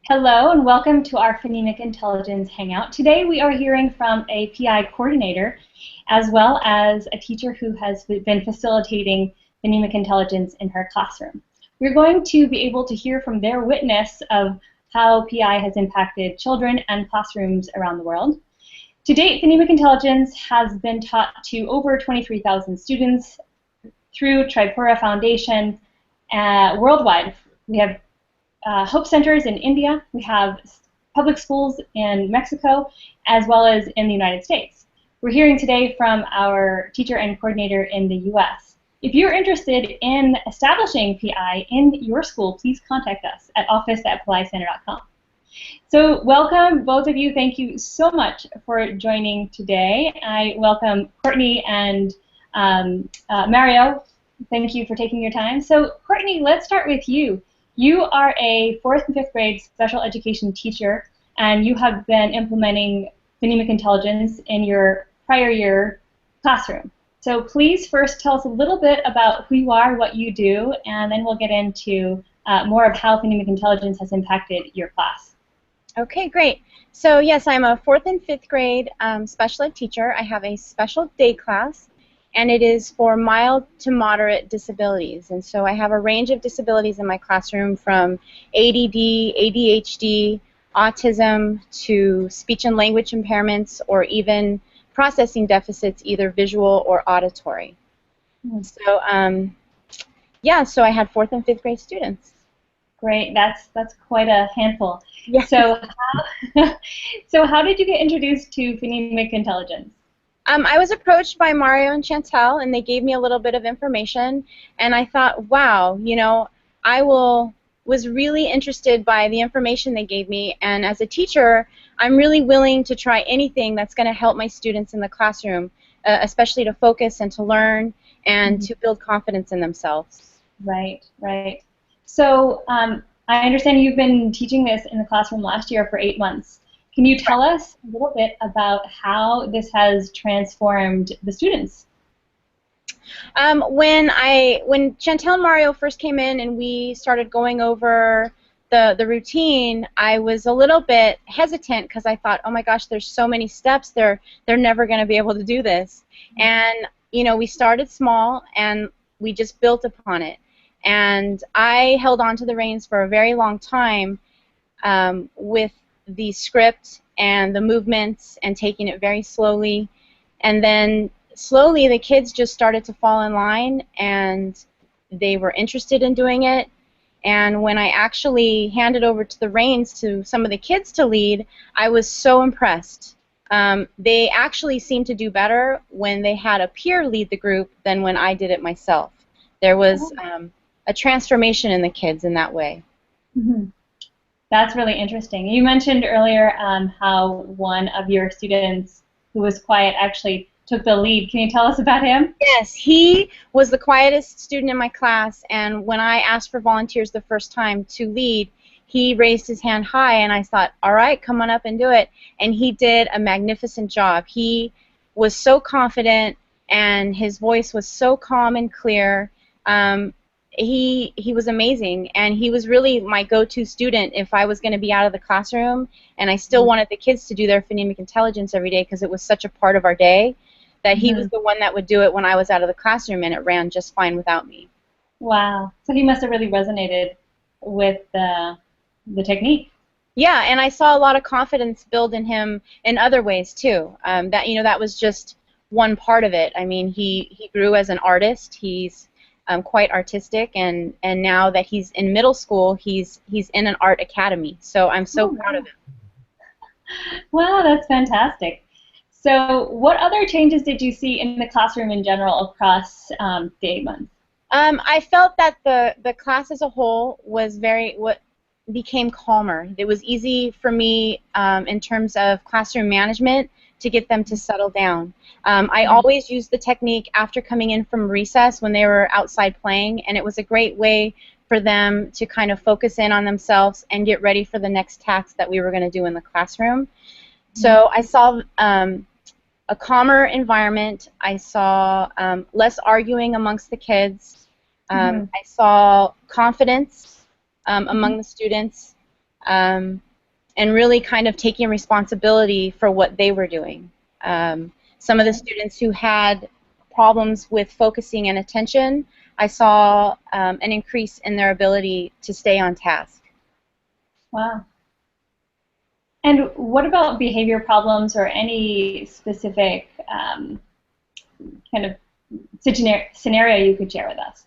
Hello and welcome to our Phonemic Intelligence Hangout. Today we are hearing from a PI coordinator as well as a teacher who has been facilitating phonemic intelligence in her classroom. We're going to be able to hear from their witness of how PI has impacted children and classrooms around the world. To date, phonemic intelligence has been taught to over 23,000 students through Tripura Foundation worldwide. We have Hope Centers in India, we have public schools in Mexico, as well as in the United States. We're hearing today from our teacher and coordinator in the US. If you're interested in establishing PI in your school, please contact us at office@pillaicenter.com. So welcome, both of you. Thank you so much for joining today. I welcome Courtney and Mario. Thank you for taking your time. So Courtney, let's start with you. You are a 4th and 5th grade special education teacher, and you have been implementing phonemic intelligence in your prior year classroom. So please first tell us a little bit about who you are, what you do, and then we'll get into more of how phonemic intelligence has impacted your class. Okay, great. So yes, I'm a 4th and 5th grade special ed teacher. I have a special day class, and it is for mild to moderate disabilities. And so I have a range of disabilities in my classroom, from ADD, ADHD, autism, to speech and language impairments, or even processing deficits, either visual or auditory. So yeah, so I had 4th and 5th grade students. Great, that's quite a handful. Yeah. So how did you get introduced to phonemic intelligence? I was approached by Mario and Chantel, and they gave me a little bit of information, and I thought, wow, you know, was really interested by the information they gave me, and as a teacher, I'm really willing to try anything that's going to help my students in the classroom, especially to focus and to learn and to build confidence in themselves. Right, right. So I understand you've been teaching this in the classroom last year for 8 months. Can you tell us a little bit about how this has transformed the students? When Chantel and Mario first came in and we started going over the routine, I was a little bit hesitant because I thought, oh my gosh, there's so many steps. They're never going to be able to do this. And you know, we started small and we just built upon it. And I held on to the reins for a very long time with the script and the movements and taking it very slowly, and then slowly the kids just started to fall in line and they were interested in doing it. And when I actually handed over to the reins to some of the kids to lead, I was so impressed. They actually seemed to do better when they had a peer lead the group than when I did it myself. There was a transformation in the kids in that way. Mm-hmm. That's really interesting. You mentioned earlier how one of your students who was quiet actually took the lead. Can you tell us about him? Yes, he was the quietest student in my class, and when I asked for volunteers the first time to lead, he raised his hand high, and I thought, all right, come on up and do it. And he did a magnificent job. He was so confident, and his voice was so calm and clear. He was amazing, and he was really my go-to student if I was going to be out of the classroom, and I still wanted the kids to do their phonemic intelligence every day because it was such a part of our day, that he was the one that would do it when I was out of the classroom, and it ran just fine without me. Wow. So he must have really resonated with the technique. Yeah, and I saw a lot of confidence build in him in other ways too. That was just one part of it. I mean, he grew as an artist. He's quite artistic, and now that he's in middle school, he's in an art academy. So I'm so proud of him. Wow, that's fantastic. So what other changes did you see in the classroom in general across the 8 months? I felt that the class as a whole was became calmer. It was easy for me in terms of classroom management to get them to settle down. I always used the technique after coming in from recess when they were outside playing, and it was a great way for them to kind of focus in on themselves and get ready for the next task that we were going to do in the classroom. So I saw a calmer environment. I saw less arguing amongst the kids. I saw confidence among the students. and really kind of taking responsibility for what they were doing. Some of the students who had problems with focusing and attention, I saw an increase in their ability to stay on task. Wow. And what about behavior problems or any specific kind of scenario you could share with us?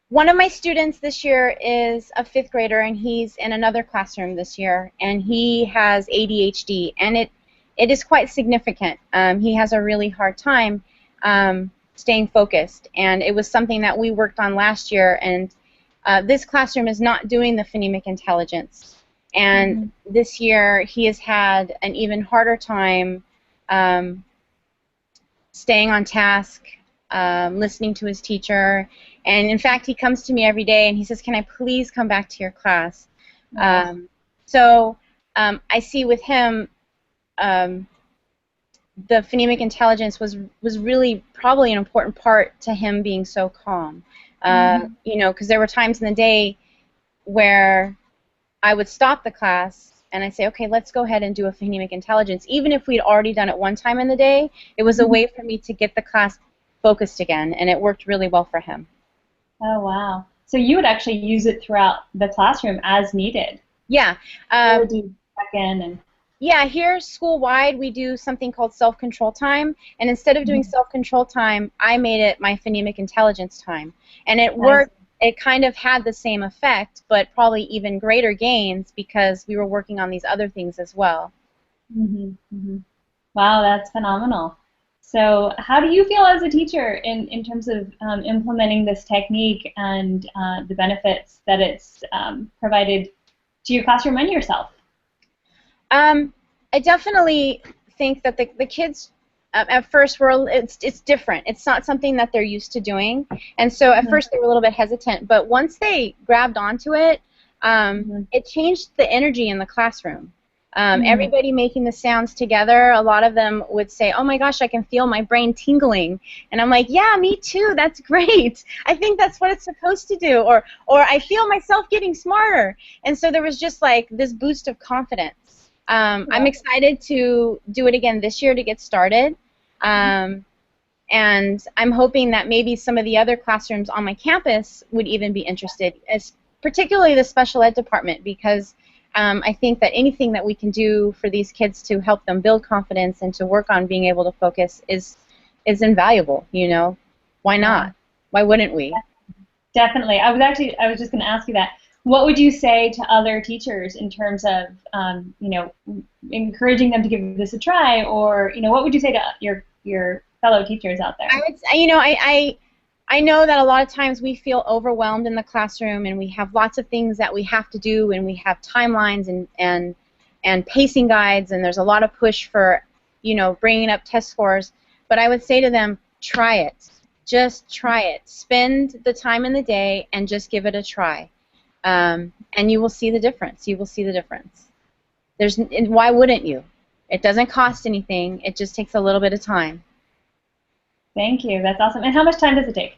One of my students this year is a 5th grader, and he's in another classroom this year, and he has ADHD, and it is quite significant. He has a really hard time staying focused, and it was something that we worked on last year, and this classroom is not doing the phonemic intelligence, and this year he has had an even harder time staying on task, listening to his teacher, and in fact he comes to me every day and he says, "Can I please come back to your class?" So I see with him the phonemic intelligence was really probably an important part to him being so calm. You know, because there were times in the day where I would stop the class and I'd say, "Okay, let's go ahead and do a phonemic intelligence." Even if we'd already done it one time in the day, it was a way for me to get the class focused again, and it worked really well for him. Oh, wow. So you would actually use it throughout the classroom as needed? Yeah. Do check in and... Yeah, here school-wide we do something called self-control time, and instead of doing self-control time, I made it my phonemic intelligence time. And it worked. It kind of had the same effect, but probably even greater gains because we were working on these other things as well. Wow, that's phenomenal. So how do you feel as a teacher in terms of implementing this technique and the benefits that it's provided to your classroom and yourself? I definitely think that the kids at first it's different. It's not something that they're used to doing, and so at first they were a little bit hesitant. But once they grabbed onto it, it changed the energy in the classroom. Everybody making the sounds together, a lot of them would say, "Oh my gosh, I can feel my brain tingling." And I'm like, "Yeah, me too, that's great. I think that's what it's supposed to do." Or "I feel myself getting smarter." And so there was just like this boost of confidence. I'm excited to do it again this year to get started. And I'm hoping that maybe some of the other classrooms on my campus would even be interested, particularly the special ed department, because I think that anything that we can do for these kids to help them build confidence and to work on being able to focus is invaluable. You know, why not? Why wouldn't we? Definitely. I was just going to ask you that. What would you say to other teachers in terms of you know, encouraging them to give this a try, or you know, what would you say to your fellow teachers out there? I would say, you know, I know that a lot of times we feel overwhelmed in the classroom, and we have lots of things that we have to do, and we have timelines and pacing guides, and there's a lot of push for, you know, bringing up test scores. But I would say to them, try it. Just try it. Spend the time in the day and just give it a try, and you will see the difference. You will see the difference. Why wouldn't you? It doesn't cost anything. It just takes a little bit of time. Thank you. That's awesome. And how much time does it take?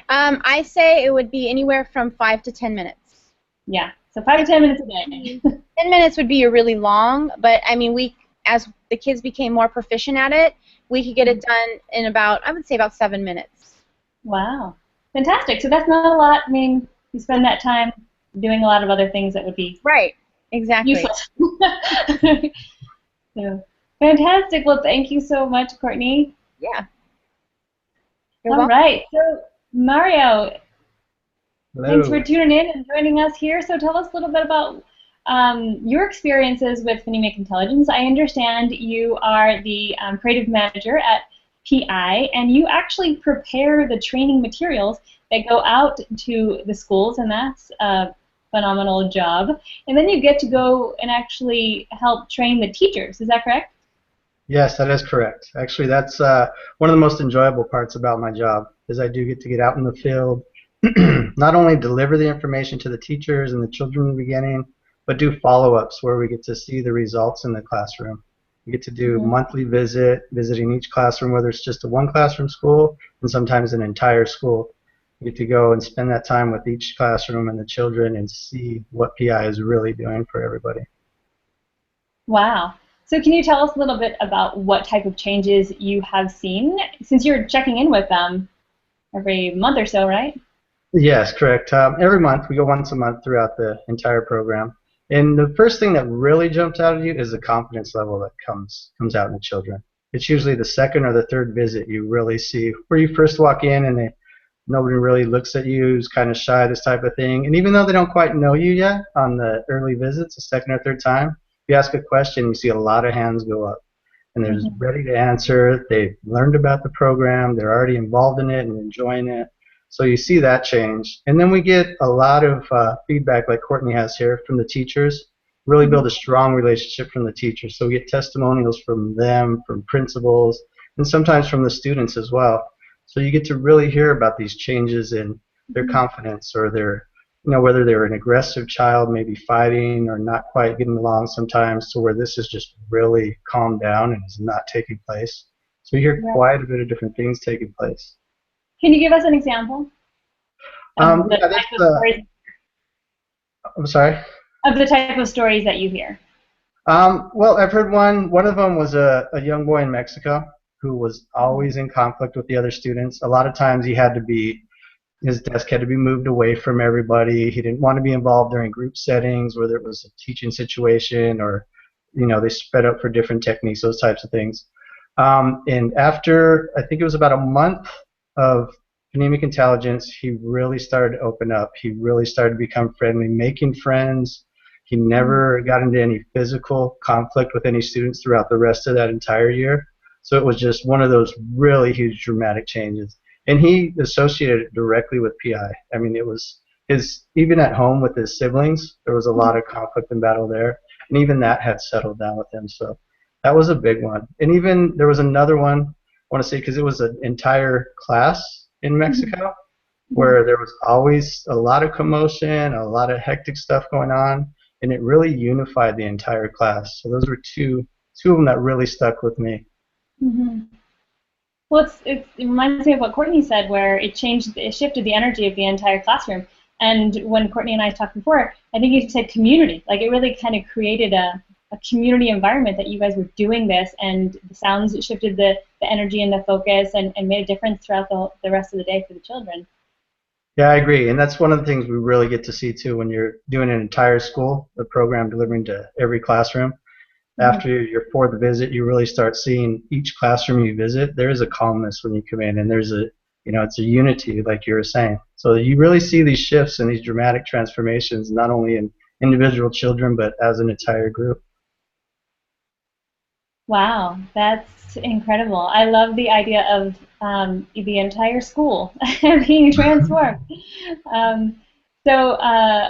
I say it would be anywhere from 5 to 10 minutes. Yeah, so 5 to 10 minutes a day. 10 minutes would be really long, but I mean, as the kids became more proficient at it, we could get it done in about, I would say, about 7 minutes. Wow, fantastic. So that's not a lot. I mean, you spend that time doing a lot of other things that would be exactly useless. So fantastic. Well, thank you so much, Courtney. Yeah. All right, so Mario, Hello. Thanks for tuning in and joining us here. So tell us a little bit about your experiences with Phonemic Intelligence. I understand you are the creative manager at PI, and you actually prepare the training materials that go out to the schools, and that's a phenomenal job. And then you get to go and actually help train the teachers. Is that correct? Yes, that is correct. Actually, that's one of the most enjoyable parts about my job, is I do get to get out in the field, not only deliver the information to the teachers and the children in the beginning, but do follow-ups where we get to see the results in the classroom. We get to do monthly visiting each classroom, whether it's just a one classroom school and sometimes an entire school. You get to go and spend that time with each classroom and the children and see what PI is really doing for everybody. Wow. So can you tell us a little bit about what type of changes you have seen since you're checking in with them every month or so, right? Yes, correct. Every month, we go once a month throughout the entire program. And the first thing that really jumps out at you is the confidence level that comes out in the children. It's usually the second or the third visit you really see where you first walk in and nobody really looks at you, is kind of shy, this type of thing. And even though they don't quite know you yet on the early visits, the second or third time, if you ask a question, you see a lot of hands go up. And they're ready to answer. They've learned about the program. They're already involved in it and enjoying it. So you see that change. And then we get a lot of feedback like Courtney has here from the teachers, really build a strong relationship from the teachers. So we get testimonials from them, from principals, and sometimes from the students as well. So you get to really hear about these changes in their confidence or their, whether they're an aggressive child, maybe fighting or not quite getting along sometimes, to where this is just really calmed down and is not taking place. So you hear quite a bit of different things taking place. Can you give us an example of the type of stories? I'm sorry? Of the type of stories that you hear. Well, I've heard one of them was a young boy in Mexico who was always in conflict with the other students. A lot of times his desk had to be moved away from everybody. He didn't want to be involved during group settings, whether it was a teaching situation or, they sped up for different techniques, those types of things. And after, I think it was about a month of Phonemic Intelligence, he really started to open up. He really started to become friendly, making friends. He never got into any physical conflict with any students throughout the rest of that entire year. So it was just one of those really huge dramatic changes. And he associated it directly with PI. I mean, it was even at home with his siblings, there was a lot of conflict and battle there. And even that had settled down with him. So that was a big one. And even there was another one, I want to say, because it was an entire class in Mexico where there was always a lot of commotion, a lot of hectic stuff going on, and it really unified the entire class. So those were two of them that really stuck with me. Well, it reminds me of what Courtney said, where it shifted the energy of the entire classroom. And when Courtney and I talked before, I think you said community. Like, it really kind of created a community environment that you guys were doing this, and the sounds shifted the energy and the focus and made a difference throughout the rest of the day for the children. Yeah, I agree. And that's one of the things we really get to see, too, when you're doing an entire school, the program delivering to every classroom. After your fourth visit, you really start seeing each classroom you visit, there is a calmness when you come in, and there's it's a unity, like you were saying. So you really see these shifts and these dramatic transformations, not only in individual children, but as an entire group. Wow, that's incredible. I love the idea of the entire school being transformed. So,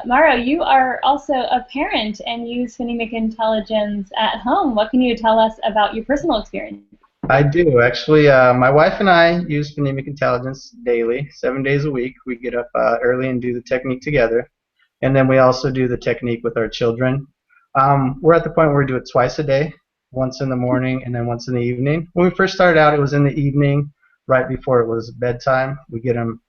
Mario, you are also a parent and use Phonemic Intelligence at home. What can you tell us about your personal experience? I do. Actually, my wife and I use Phonemic Intelligence daily, 7 days a week. We get up early and do the technique together. And then we also do the technique with our children. We're at the point where we do it twice a day, once in the morning and then once in the evening. When we first started out, it was in the evening, right before it was bedtime. We get them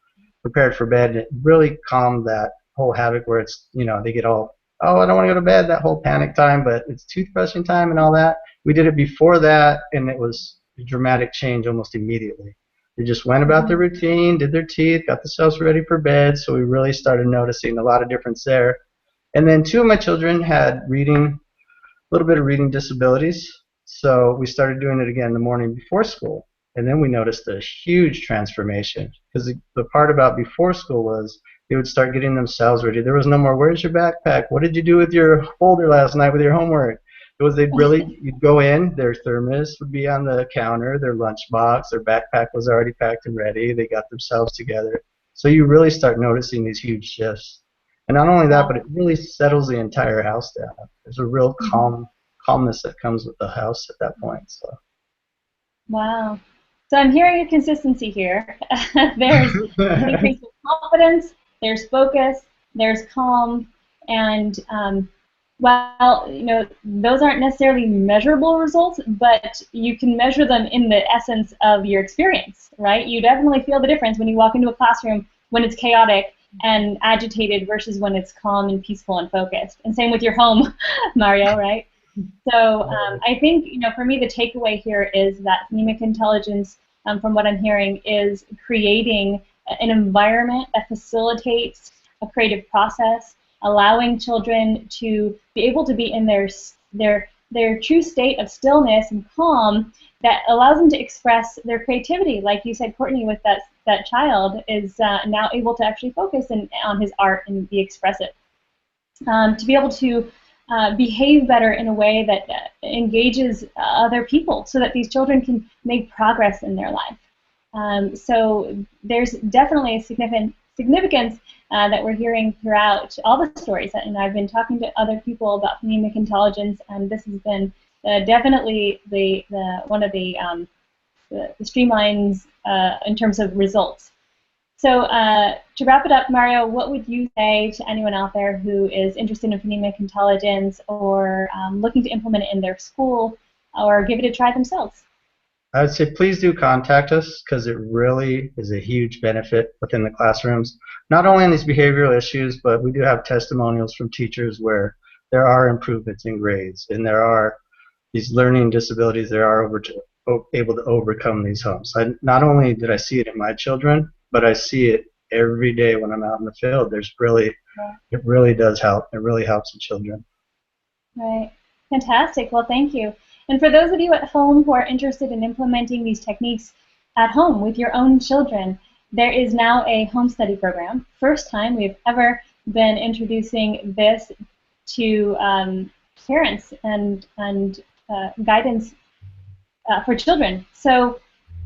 prepared for bed, and it really calmed that whole havoc where it's, they get all, oh, I don't want to go to bed, that whole panic time, but it's toothbrushing time and all that. We did it before that, and it was a dramatic change almost immediately. They just went about their routine, did their teeth, got themselves ready for bed, so we really started noticing a lot of difference there. And then two of my children had a little bit of reading disabilities, so we started doing it again the morning before school. And then we noticed a huge transformation, because the part about before school was they would start getting themselves ready. There was no more, where's your backpack? What did you do with your folder last night with your homework? It was you'd go in, their thermos would be on the counter, their lunchbox, their backpack was already packed and ready. They got themselves together. So you really start noticing these huge shifts. And not only that, but it really settles the entire house down. There's a real calmness that comes with the house at that point. So. Wow. So I'm hearing a consistency here. There's an increase in confidence, there's focus, there's calm, and well, those aren't necessarily measurable results, but you can measure them in the essence of your experience, right? You definitely feel the difference when you walk into a classroom when it's chaotic and agitated versus when it's calm and peaceful and focused. And same with your home, Mario, right? So I think, for me, the takeaway here is that phonemic intelligence, from what I'm hearing, is creating an environment that facilitates a creative process, allowing children to be able to be in their true state of stillness and calm that allows them to express their creativity. Like you said, Courtney, with that child is now able to actually focus on his art and be expressive. To be able to behave better in a way that engages other people so that these children can make progress in their life. So there's definitely a significance that we're hearing throughout all the stories. And I've been talking to other people about phonemic intelligence, and this has been definitely one of the streamlines in terms of results. So to wrap it up, Mario, what would you say to anyone out there who is interested in phonemic intelligence or looking to implement it in their school or give it a try themselves? I would say please do contact us, because it really is a huge benefit within the classrooms. Not only in these behavioral issues, but we do have testimonials from teachers where there are improvements in grades and there are these learning disabilities that are able to overcome these humps. Not only did I see it in my children, but I see it every day when I'm out in the field. It really does help. It really helps the children. Right. Fantastic. Well, thank you. And for those of you at home who are interested in implementing these techniques at home with your own children, there is now a home study program. First time we've ever been introducing this to parents and guidance for children. So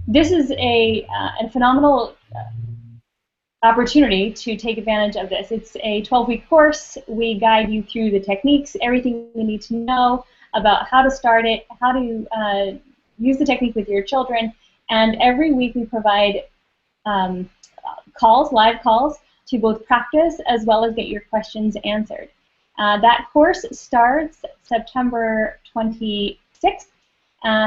this is a phenomenal opportunity to take advantage of this. It's a 12-week course. We guide you through the techniques, everything you need to know about how to start it, how to use the technique with your children, and every week we provide live calls to both practice as well as get your questions answered. That course starts September 26th,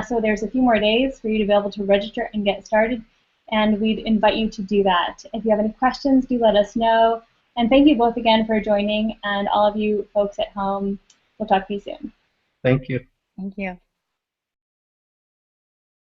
so there's a few more days for you to be able to register and get started, and we'd invite you to do that. If you have any questions, do let us know. And thank you both again for joining, and all of you folks at home, we'll talk to you soon. Thank you. Thank you.